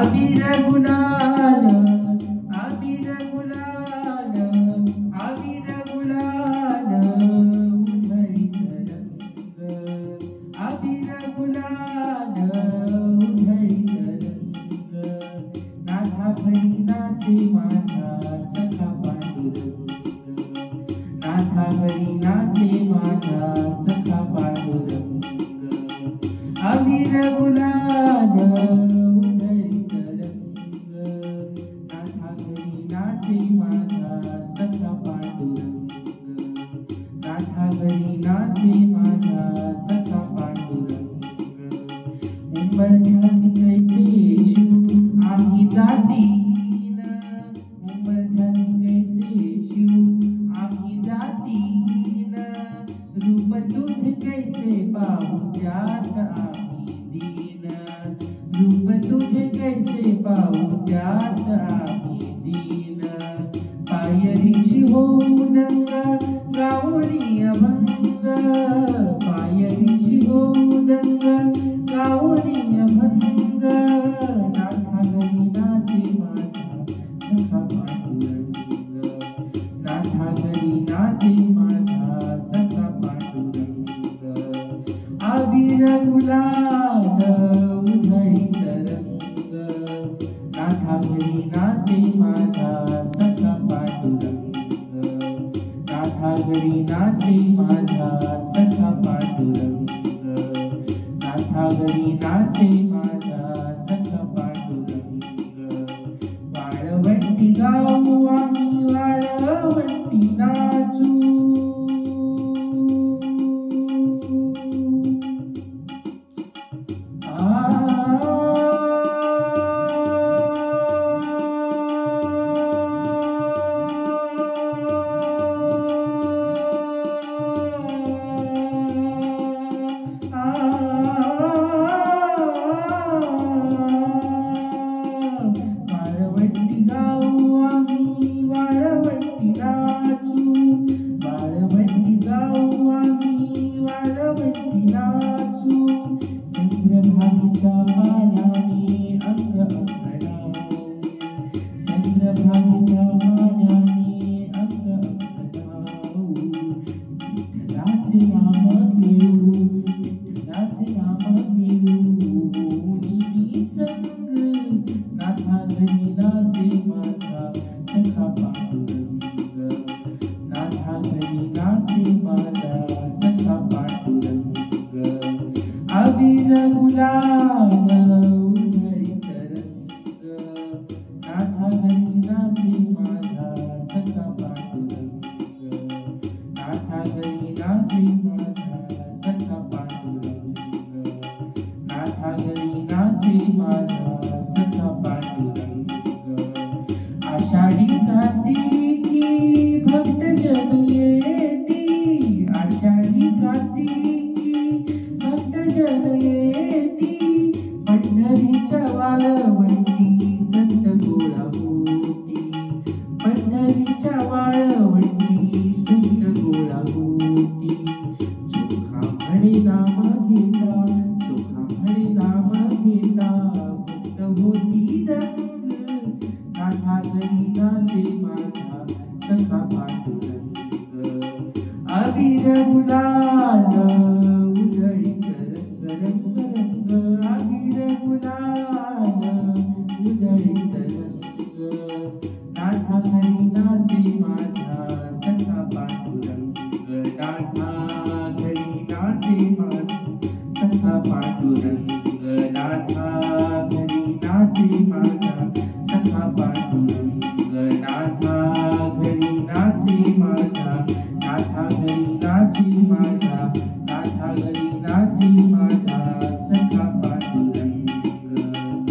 अबीर गुलाल अबीर गुलाल अबीर गुलाल उधळीत रंग अबीर गुलाल उधळीत रंग नाथा घरी नाचे माझा सखा पांडुरंग नाथा घरी नाचे माझा सखा पांडुरंग अबीर गुलाल उधळीत रंग नाथा घरी नाचे माझा सखा पांडुरंग नाथा घरी नाचे माझा सखा पांडुरंग उंबरठ्यासी कैसे शिव आम्ही जातीन उंबरठ्यासी कैसे शिव आम्ही जातीन रूप तुझे कैसे पाहू त्यात आम्ही दीन रूप तुझे कैसे पाहू त्यात आम्ही दीन पायरीशी होऊ दंग गाऊनी अभंग पायरीशी होऊ दंग गाऊनी अभंग नाथा घरी नाचे माझा सखा पांडुरंग नाथा घरी नाचे माझा सखा पांडुरंग अबीर गुलाल उधळीत रंग नाथा घरी नाचे माझा सखा पांडुरंग नाथा घरी नाचे माझा सखा पांडुरंग नाथा घरी नाचे माझा सखा पांडुरंग वाळवंटी गाऊ आम्ही वाळवंटी नाचू वाळवंटी गाऊ आम्ही वाळवंटी नाचू वाळवंटी गाऊ आम्ही वाळवंटी नाचू चंद्रभागेच्या पाण्याने अंग अंगणाऊ चंद्रभागेच्या पाण्याने अंग अंगणाऊ विठ्ठलाचे नाम घेऊ विठ्ठलाचे नाम घेऊ निधी संग नाथा घरी नाचे माझा सखा पांडुरंग नाथा घरी नाचे माझा सखा पांडुरंग अबीर गुलाल उधळीत रंग नाथा घरी नाचे माझा सखा पांडुरंग नाथा घरी नाचे माझा सखा पांडुरंग नाथा घरी नाचे माझा सखा पांडुरंग आषाढी कार्तिकी भक्तजन येती आषाढी कार्तिकी भक्तजन येती पंढरीच्या वाळवंटी संत गोळा होती पंढरीच्या वाळवंटी संत गोळा होती चोखा म्हणे नाम घेता चोखा म्हणे नाम घेता भक्त होती दंग नाथा घरी नाचे माझा सखा पांडुरंग अबीर गुलाल उधळीत रंग रंग रंग अबीर गुलाल उधळीत रंग नाथा घरी नाचे माझा सखा पांडुरंग नाथा घरी नाचे माझा सखा पांडुरंग नाथा घरी नाचे माझा सखा पांडुरंग नाथा घरी नाचे माझा नाथा घरी नाचे माझा